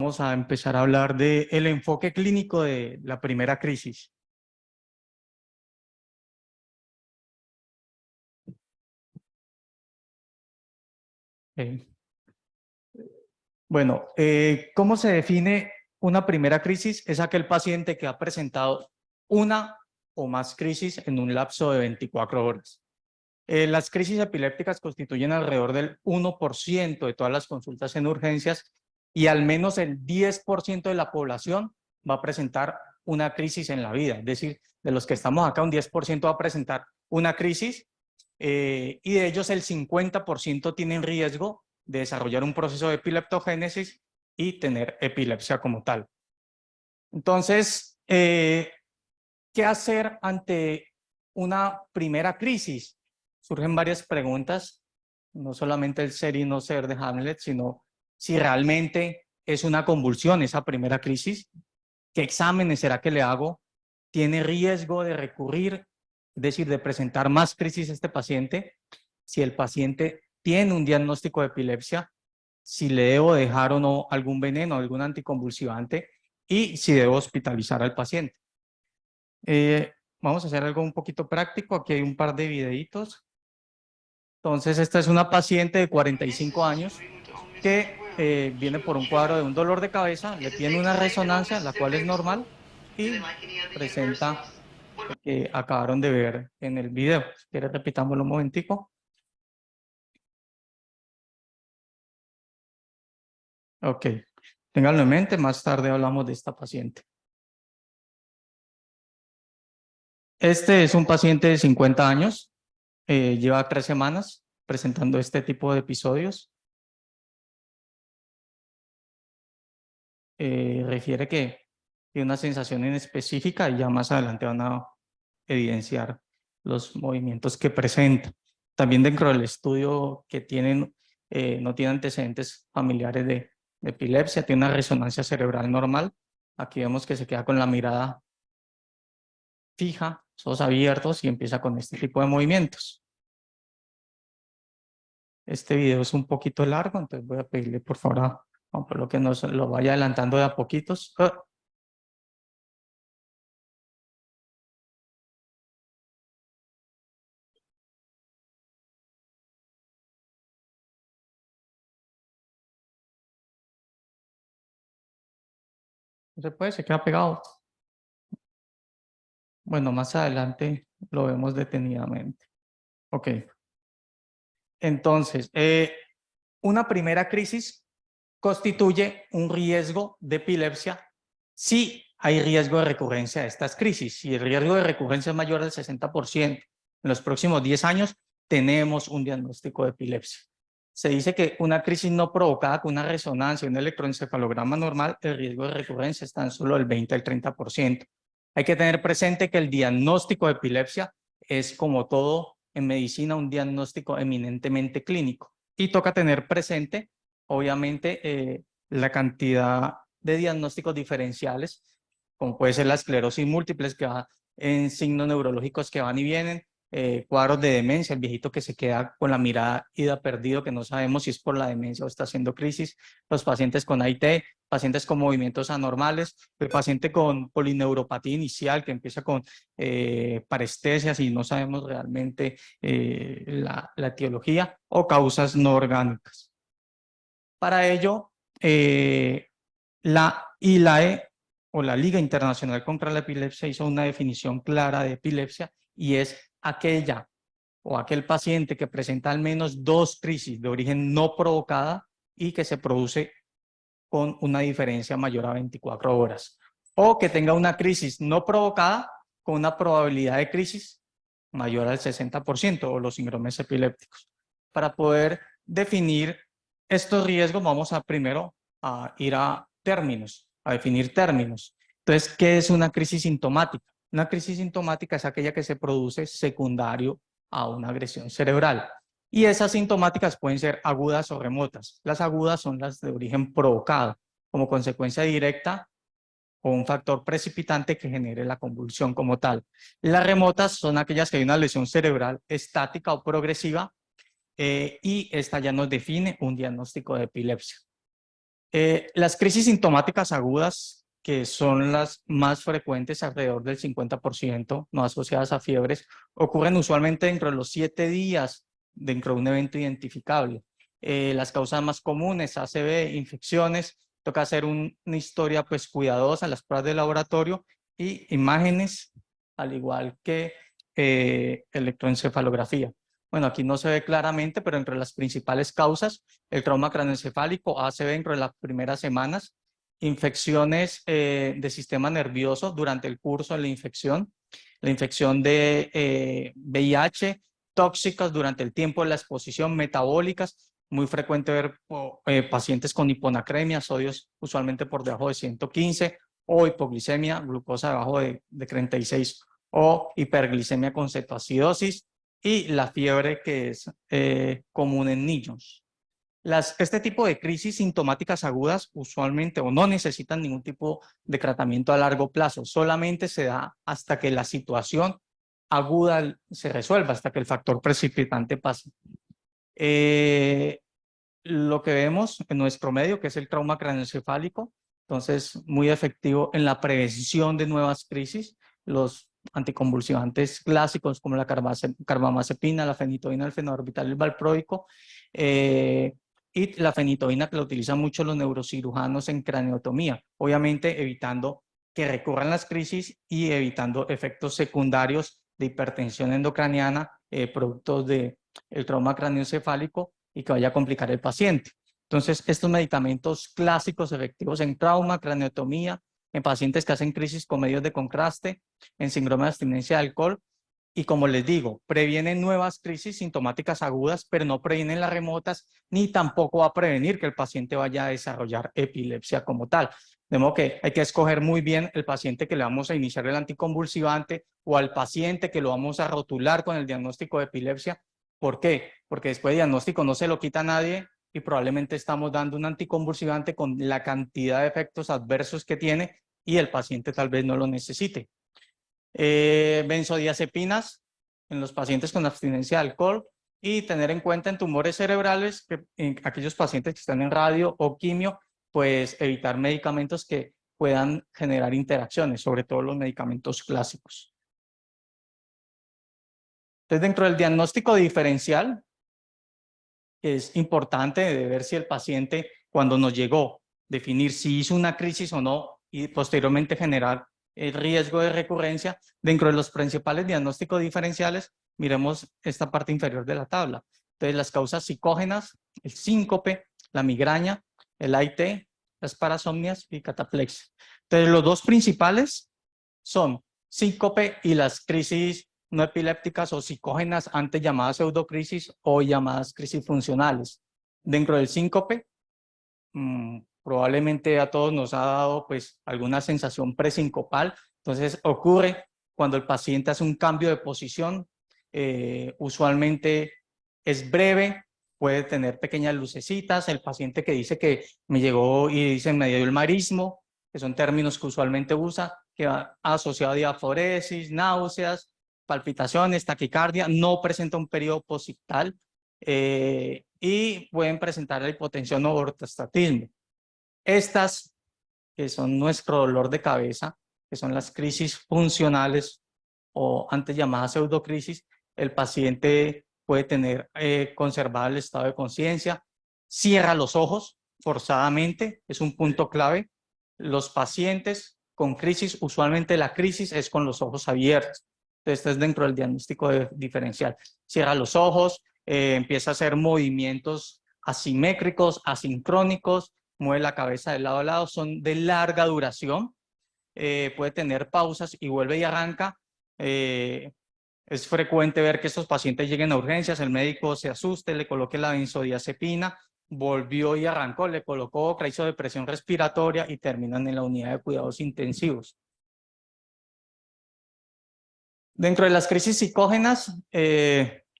Vamos a empezar a hablar del enfoque clínico de la primera crisis. Eh, Bueno, ¿cómo se define una primera crisis? Es aquel paciente que ha presentado una o más crisis en un lapso de 24 horas. Las crisis epilépticas constituyen alrededor del 1% de todas las consultas en urgencias y al menos el 10% de la población va a presentar una crisis en la vida. Es decir, de los que estamos acá, un 10% va a presentar una crisis y de ellos el 50% tienen riesgo de desarrollar un proceso de epileptogénesis y tener epilepsia como tal. Entonces, ¿qué hacer ante una primera crisis? Surgen varias preguntas, no solamente el ser y no ser de Hamlet, sino si realmente es una convulsión esa primera crisis, ¿qué exámenes será que le hago? ¿Tiene riesgo de recurrir, es decir, de presentar más crisis este paciente? Si el paciente tiene un diagnóstico de epilepsia, si le debo dejar o no algún veneno, algún anticonvulsivante y si debo hospitalizar al paciente. Vamos a hacer algo un poquito práctico. Aquí hay un par de videitos. Entonces, esta es una paciente de 45 años que viene por un cuadro de un dolor de cabeza, le piden una resonancia, la cual es normal, y presenta lo que acabaron de ver en el video. Si quieres, repitámoslo un momentico. Ok, ténganlo en mente, más tarde hablamos de esta paciente. Este es un paciente de 50 años, lleva 3 semanas presentando este tipo de episodios. Refiere que tiene una sensación en específica y ya más adelante van a evidenciar los movimientos que presenta. También dentro del estudio que tienen, no tiene antecedentes familiares de epilepsia, tiene una resonancia cerebral normal. Aquí vemos que se queda con la mirada fija, ojos abiertos y empieza con este tipo de movimientos. Este video es un poquito largo, entonces voy a pedirle por favor por lo que nos lo vaya adelantando de a poquitos. No se puede, se queda pegado. Bueno, más adelante lo vemos detenidamente. Ok. Entonces, una primera crisis constituye un riesgo de epilepsia si hay riesgo de recurrencia de estas crisis. Si el riesgo de recurrencia es mayor del 60%, en los próximos 10 años tenemos un diagnóstico de epilepsia. Se dice que una crisis no provocada con una resonancia, un electroencefalograma normal, el riesgo de recurrencia está en solo el 20 al 30%. Hay que tener presente que el diagnóstico de epilepsia es, como todo en medicina, un diagnóstico eminentemente clínico. Y toca tener presente, obviamente, la cantidad de diagnósticos diferenciales, como puede ser la esclerosis múltiple, que va en signos neurológicos que van y vienen, cuadros de demencia, el viejito que se queda con la mirada ida perdido, que no sabemos si es por la demencia o está haciendo crisis, los pacientes con AIT, pacientes con movimientos anormales, el paciente con polineuropatía inicial que empieza con parestesias y no sabemos realmente la etiología o causas no orgánicas. Para ello, la ILAE o la Liga Internacional contra la Epilepsia hizo una definición clara de epilepsia y es aquella o aquel paciente que presenta al menos 2 crisis de origen no provocada y que se produce con una diferencia mayor a 24 horas. O que tenga una crisis no provocada con una probabilidad de crisis mayor al 60% o los síndromes epilépticos. Para poder definir estos riesgos vamos a primero a ir a términos, a definir términos. Entonces, ¿qué es una crisis sintomática? Una crisis sintomática es aquella que se produce secundario a una agresión cerebral. Y esas sintomáticas pueden ser agudas o remotas. Las agudas son las de origen provocado, como consecuencia directa o un factor precipitante que genere la convulsión como tal. Las remotas son aquellas que hay una lesión cerebral estática o progresiva y esta ya nos define un diagnóstico de epilepsia. Las crisis sintomáticas agudas, que son las más frecuentes, alrededor del 50%, no asociadas a fiebres, ocurren usualmente dentro de los 7 días dentro de un evento identificable. Las causas más comunes, ACV, infecciones, toca hacer una historia pues cuidadosa, las pruebas de laboratorio y imágenes, al igual que electroencefalografía. Bueno, aquí no se ve claramente, pero entre las principales causas, el trauma craneoencefálico, ACV dentro de las primeras semanas, infecciones de sistema nervioso durante el curso de la infección de VIH, tóxicas durante el tiempo de la exposición, metabólicas, muy frecuente ver pacientes con hiponacremia, sodios usualmente por debajo de 115, o hipoglicemia, glucosa debajo de 36, o hiperglicemia con cetoacidosis, y la fiebre que es común en niños. Este tipo de crisis sintomáticas agudas usualmente o no necesitan ningún tipo de tratamiento a largo plazo, solamente se da hasta que la situación aguda se resuelva, hasta que el factor precipitante pase. Lo que vemos en nuestro medio, que es el trauma craneoencefálico, entonces muy efectivo en la prevención de nuevas crisis. Los anticonvulsivantes clásicos como la carbamazepina, la fenitoína, el fenobarbital, el valproico, y la fenitoína que la utilizan mucho los neurocirujanos en craneotomía, obviamente evitando que recurran las crisis y evitando efectos secundarios de hipertensión endocraniana, productos del trauma craneoencefálico, y que vaya a complicar el paciente. Entonces, estos medicamentos clásicos efectivos en trauma, craneotomía, en pacientes que hacen crisis con medios de contraste, en síndrome de abstinencia de alcohol, y como les digo, previenen nuevas crisis sintomáticas agudas, pero no previenen las remotas, ni tampoco va a prevenir que el paciente vaya a desarrollar epilepsia como tal. De modo que hay que escoger muy bien el paciente que le vamos a iniciar el anticonvulsivante o al paciente que lo vamos a rotular con el diagnóstico de epilepsia. ¿Por qué? Porque después de diagnóstico no se lo quita a nadie y probablemente estamos dando un anticonvulsivante con la cantidad de efectos adversos que tiene y el paciente tal vez no lo necesite. Benzodiazepinas en los pacientes con abstinencia de alcohol, y tener en cuenta en tumores cerebrales que en aquellos pacientes que están en radio o quimio, pues evitar medicamentos que puedan generar interacciones, sobre todo los medicamentos clásicos. Entonces, dentro del diagnóstico diferencial, es importante de ver si el paciente, cuando nos llegó, definir si hizo una crisis o no y posteriormente generar el riesgo de recurrencia. Dentro de los principales diagnósticos diferenciales, miremos esta parte inferior de la tabla. Entonces, las causas psicógenas, el síncope, la migraña, el AIT, las parasomnias y cataplexia. Entonces, los dos principales son síncope y las crisis no epilépticas o psicógenas, antes llamadas pseudocrisis o llamadas crisis funcionales. Dentro del síncope, probablemente a todos nos ha dado pues alguna sensación presincopal. Entonces ocurre cuando el paciente hace un cambio de posición, usualmente es breve, puede tener pequeñas lucecitas. El paciente que dice que me llegó y dice me dio el marismo, que son términos que usualmente usa, que va asociado a diaforesis, náuseas, palpitaciones, taquicardia, no presenta un periodo posictal, y pueden presentar la hipotensión o ortostatismo. Estas, que son nuestro dolor de cabeza, que son las crisis funcionales o antes llamadas pseudocrisis, el paciente puede tener conservado el estado de conciencia, cierra los ojos forzadamente, es un punto clave. Los pacientes con crisis, usualmente la crisis es con los ojos abiertos. Esto es dentro del diagnóstico diferencial. Cierra los ojos, empieza a hacer movimientos asimétricos, asincrónicos, mueve la cabeza de lado a lado, son de larga duración, puede tener pausas y vuelve y arranca. Es frecuente ver que estos pacientes lleguen a urgencias, el médico se asuste, le coloque la benzodiazepina, volvió y arrancó, le colocó otra, hizo depresión respiratoria y terminan en la unidad de cuidados intensivos. Dentro de las crisis psicógenas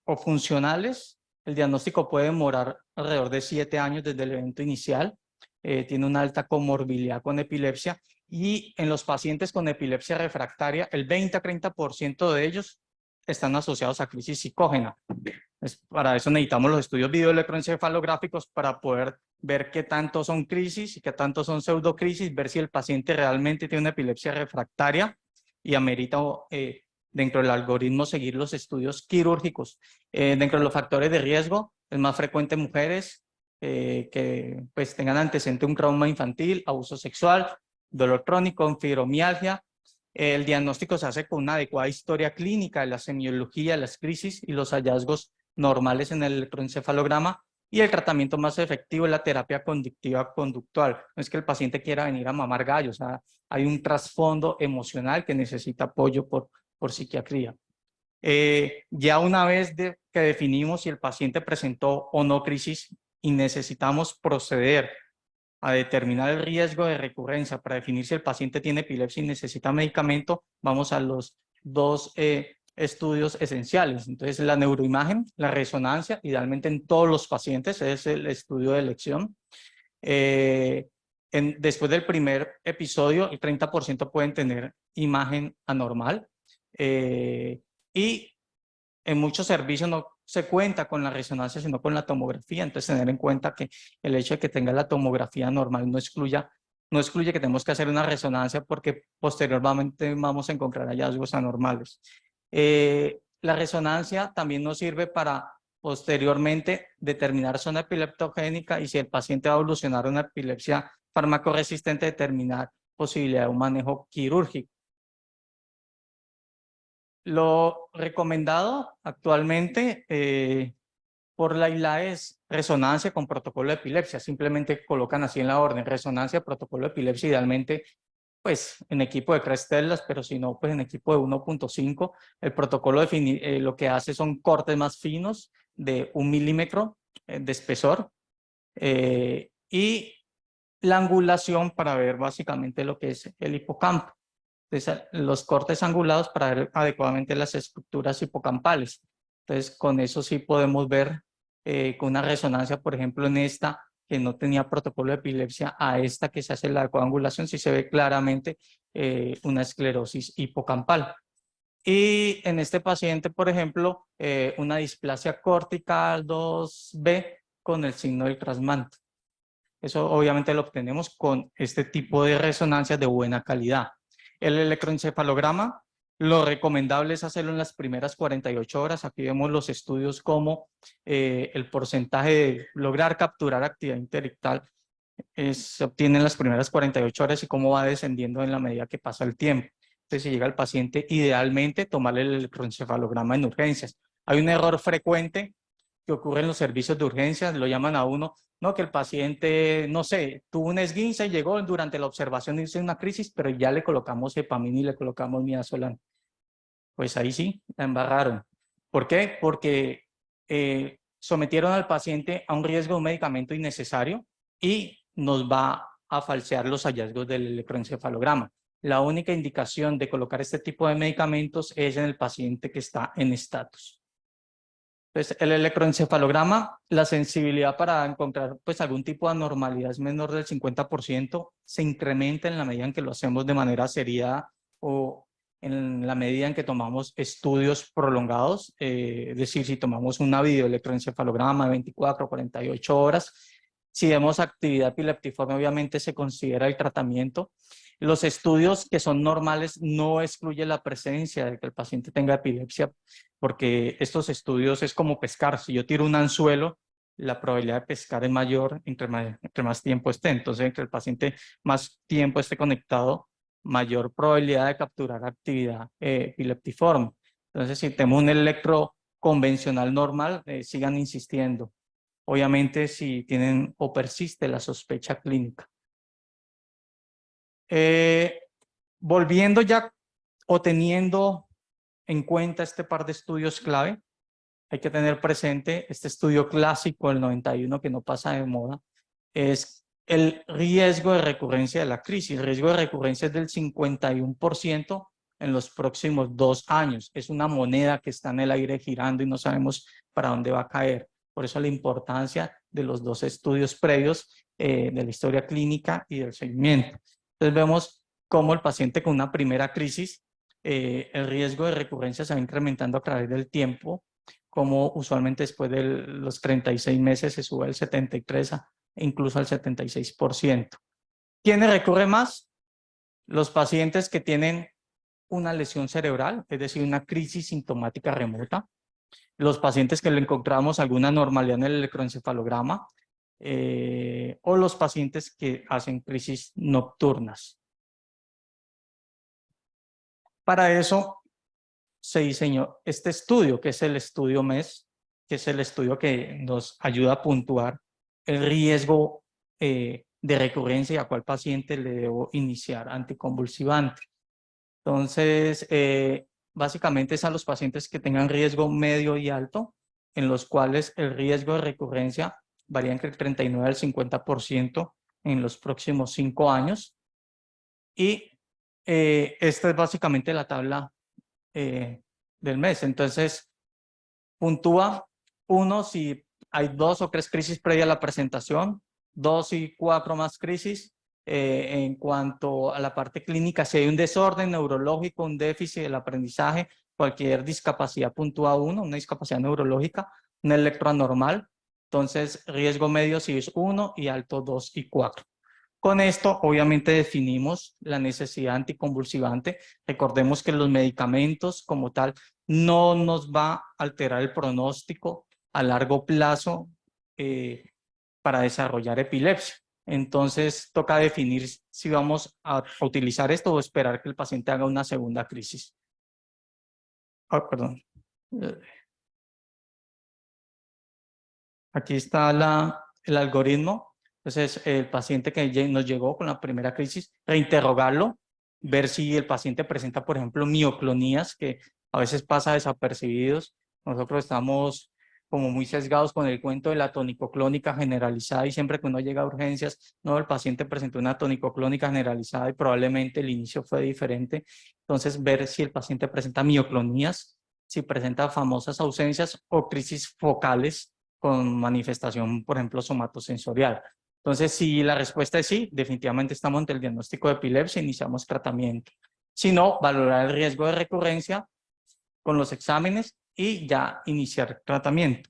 o funcionales, el diagnóstico puede demorar alrededor de 7 años desde el evento inicial. Tiene una alta comorbilidad con epilepsia, y en los pacientes con epilepsia refractaria, el 20 a 30% de ellos están asociados a crisis psicógena. Para eso necesitamos los estudios videoelectroencefalográficos para poder ver qué tanto son crisis y qué tanto son pseudocrisis, ver si el paciente realmente tiene una epilepsia refractaria y amerita dentro del algoritmo seguir los estudios quirúrgicos. Dentro de los factores de riesgo, es más frecuente en mujeres que pues, tengan antecedente un trauma infantil, abuso sexual, dolor crónico, fibromialgia. El diagnóstico se hace con una adecuada historia clínica de la semiología, las crisis y los hallazgos normales en el electroencefalograma, y el tratamiento más efectivo es la terapia conductiva conductual. No es que el paciente quiera venir a mamar gallos, o sea, hay un trasfondo emocional que necesita apoyo por psiquiatría. Ya una vez que definimos si el paciente presentó o no crisis y necesitamos proceder a determinar el riesgo de recurrencia para definir si el paciente tiene epilepsia y necesita medicamento, vamos a los dos estudios esenciales. Entonces, la neuroimagen, la resonancia, idealmente en todos los pacientes, es el estudio de elección. Después del primer episodio, el 30% pueden tener imagen anormal. Y en muchos servicios no se cuenta con la resonancia, sino con la tomografía. Entonces, tener en cuenta que el hecho de que tenga la tomografía normal no excluye que tenemos que hacer una resonancia, porque posteriormente vamos a encontrar hallazgos anormales. La resonancia también nos sirve para posteriormente determinar zona epileptogénica y si el paciente va a evolucionar una epilepsia farmacoresistente, determinar posibilidad de un manejo quirúrgico. Lo recomendado actualmente por la ILAE es resonancia con protocolo de epilepsia. Simplemente colocan así en la orden, resonancia, protocolo de epilepsia, idealmente pues en equipo de 3 telas, pero si no, pues en equipo de 1.5. El protocolo lo que hace son cortes más finos de 1 milímetro de espesor, y la angulación para ver básicamente lo que es el hipocampo. Entonces, los cortes angulados para ver adecuadamente las estructuras hipocampales. Entonces, con eso sí podemos ver con una resonancia, por ejemplo, en esta que no tenía protocolo de epilepsia, a esta que se hace la coangulación, sí se ve claramente una esclerosis hipocampal. Y en este paciente, por ejemplo, una displasia cortical 2B con el signo del trasmanto. Eso obviamente lo obtenemos con este tipo de resonancias de buena calidad. El electroencefalograma, lo recomendable es hacerlo en las primeras 48 horas. Aquí vemos los estudios como el porcentaje de lograr capturar actividad intelectual se obtiene en las primeras 48 horas y cómo va descendiendo en la medida que pasa el tiempo. Entonces, si llega el paciente, idealmente tomarle el electroencefalograma en urgencias. Hay un error frecuente que ocurre en los servicios de urgencias, lo llaman a uno, no, que el paciente, no sé, tuvo un esguince y llegó durante la observación y hizo una crisis, pero ya le colocamos hepamina y le colocamos midazolam. Pues ahí sí, la embarraron. ¿Por qué? Porque sometieron al paciente a un riesgo de un medicamento innecesario y nos va a falsear los hallazgos del electroencefalograma. La única indicación de colocar este tipo de medicamentos es en el paciente que está en estatus. Entonces, el electroencefalograma, la sensibilidad para encontrar pues, algún tipo de anormalidad es menor del 50%, se incrementa en la medida en que lo hacemos de manera seriada o en la medida en que tomamos estudios prolongados, es decir, si tomamos una videoelectroencefalograma de 24 o 48 horas, si vemos actividad epileptiforme, obviamente se considera el tratamiento. Los estudios que son normales no excluyen la presencia de que el paciente tenga epilepsia, porque estos estudios es como pescar. Si yo tiro un anzuelo, la probabilidad de pescar es mayor entre más tiempo esté. Entonces, entre el paciente más tiempo esté conectado, mayor probabilidad de capturar actividad epileptiforme. Entonces, si tenemos un electro convencional normal, sigan insistiendo. Obviamente, si tienen o persiste la sospecha clínica. Volviendo ya o teniendo en cuenta este par de estudios clave, hay que tener presente este estudio clásico del 91 que no pasa de moda, es el riesgo de recurrencia de la crisis. El riesgo de recurrencia es del 51% en los próximos 2 años. Es una moneda que está en el aire girando y no sabemos para dónde va a caer. Por eso la importancia de los 2 estudios previos de la historia clínica y del seguimiento. Entonces vemos cómo el paciente con una primera crisis, el riesgo de recurrencia se va incrementando a través del tiempo, como usualmente después de los 36 meses se sube al 73% incluso al 76%. ¿Quiénes recurren más? Los pacientes que tienen una lesión cerebral, es decir, una crisis sintomática remota. Los pacientes que le encontramos alguna anormalidad en el electroencefalograma, o los pacientes que hacen crisis nocturnas. Para eso se diseñó este estudio, que es el estudio MES, que es el estudio que nos ayuda a puntuar el riesgo de recurrencia y a cuál paciente le debo iniciar anticonvulsivante. Entonces, básicamente es a los pacientes que tengan riesgo medio y alto, en los cuales el riesgo de recurrencia varía entre el 39 al 50% en los próximos 5 años. Y esta es básicamente la tabla del mes. Entonces, puntúa 1 si hay 2 o 3 crisis previa a la presentación, 2 y 4 más crisis. En cuanto a la parte clínica, si hay un desorden neurológico, un déficit del aprendizaje, cualquier discapacidad puntúa 1, una discapacidad neurológica, un electroanormal. Entonces, riesgo medio si es 1 y alto 2 y 4. Con esto, obviamente, definimos la necesidad anticonvulsivante. Recordemos que los medicamentos como tal no nos va a alterar el pronóstico a largo plazo para desarrollar epilepsia. Entonces, toca definir si vamos a utilizar esto o esperar que el paciente haga una segunda crisis. Perdón. Aquí está el algoritmo. Entonces, el paciente que nos llegó con la primera crisis, reinterrogarlo, ver si el paciente presenta, por ejemplo, mioclonías, que a veces pasa desapercibidos. Nosotros estamos como muy sesgados con el cuento de la tonicoclónica generalizada y siempre que uno llega a urgencias, no, el paciente presentó una tonicoclónica generalizada y probablemente el inicio fue diferente. Entonces, ver si el paciente presenta mioclonías, si presenta famosas ausencias o crisis focales con manifestación, por ejemplo, somatosensorial. Entonces, si la respuesta es sí, definitivamente estamos ante el diagnóstico de epilepsia, iniciamos tratamiento. Si no, valorar el riesgo de recurrencia con los exámenes y ya iniciar tratamiento.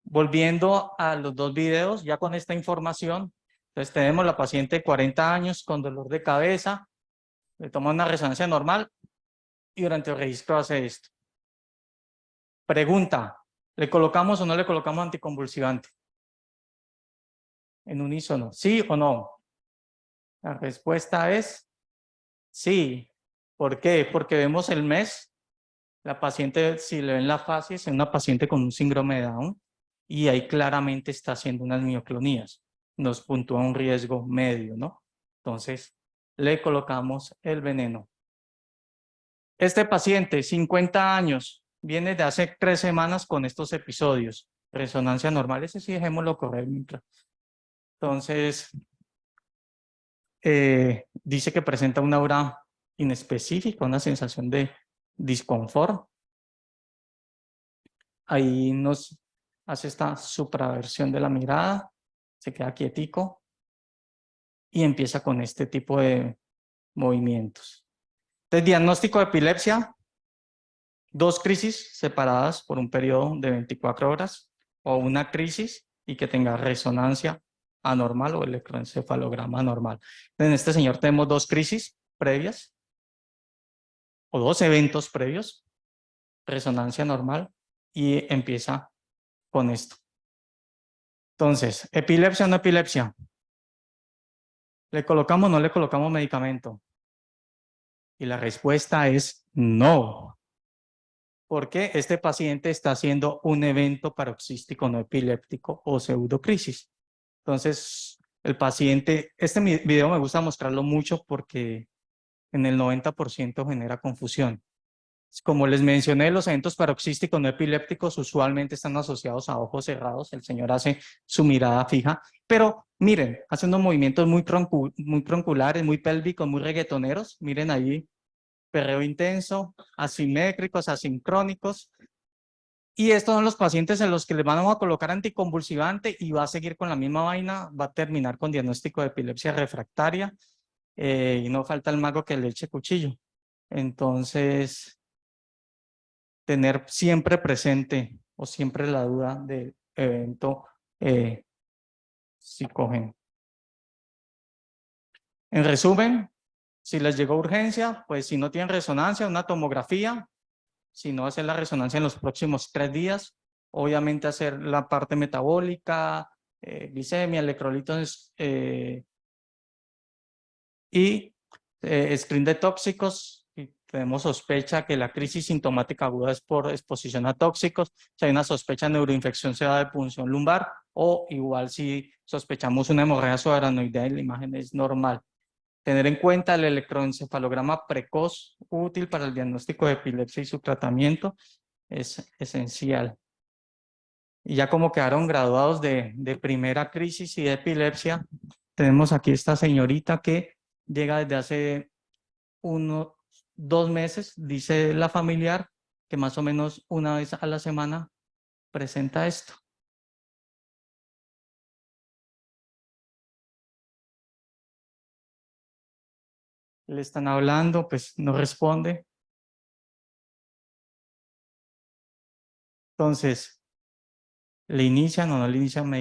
Volviendo a los 2 videos, ya con esta información, entonces tenemos la paciente de 40 años con dolor de cabeza, le toma una resonancia normal y durante el registro hace esto. Pregunta, ¿le colocamos o no le colocamos anticonvulsivante? En unísono, ¿sí o no? La respuesta es sí. ¿Por qué? Porque vemos el mes, la paciente, si le ven la fase, es una paciente con un síndrome de Down y ahí claramente está haciendo unas mioclonías. Nos puntúa un riesgo medio, ¿no? Entonces, le colocamos el veneno. Este paciente, 50 años, viene de hace 3 semanas con estos episodios. Resonancia normal, ese sí dejémoslo correr mientras. Entonces, dice que presenta una aura inespecífica, una sensación de disconfort. Ahí nos hace esta supraversión de la mirada, se queda quietico y empieza con este tipo de movimientos. Entonces, diagnóstico de epilepsia, 2 crisis separadas por un periodo de 24 horas o una crisis y que tenga resonancia anormal o electroencefalograma anormal. En este señor tenemos 2 crisis previas o 2 eventos previos, resonancia normal y empieza con esto. Entonces, ¿epilepsia o no epilepsia? ¿Le colocamos o no le colocamos medicamento? Y la respuesta es no. Porque este paciente está haciendo un evento paroxístico no epiléptico o pseudocrisis. Entonces, el paciente, este video me gusta mostrarlo mucho porque en el 90% genera confusión. Como les mencioné, los eventos paroxísticos no epilépticos usualmente están asociados a ojos cerrados. El señor hace su mirada fija, pero miren, hace unos movimientos muy tronculares, muy pélvicos, muy reggaetoneros. Miren ahí, perreo intenso, asimétricos, asincrónicos. Y estos son los pacientes en los que les van a colocar anticonvulsivante y va a seguir con la misma vaina, va a terminar con diagnóstico de epilepsia refractaria y no falta el mago que le eche cuchillo. Entonces, tener siempre presente o siempre la duda de evento psicogénico. En resumen, si les llegó urgencia, pues si no tienen resonancia, una tomografía, si no hacer la resonancia en los próximos 3 días, obviamente hacer la parte metabólica, glicemia, electrolitos y screen de tóxicos. Y tenemos sospecha que la crisis sintomática aguda es por exposición a tóxicos. Si hay una sospecha de neuroinfección, se da de punción lumbar, o igual si sospechamos una hemorragia subaracnoidea, la imagen es normal. Tener en cuenta el electroencefalograma precoz, útil para el diagnóstico de epilepsia y su tratamiento, es esencial. Y ya como quedaron graduados de primera crisis y de epilepsia, tenemos aquí esta señorita que llega desde hace 2 meses, dice la familiar, que más o menos una vez a la semana presenta esto. Le están hablando, pues no responde. Entonces, ¿le inician o no le inician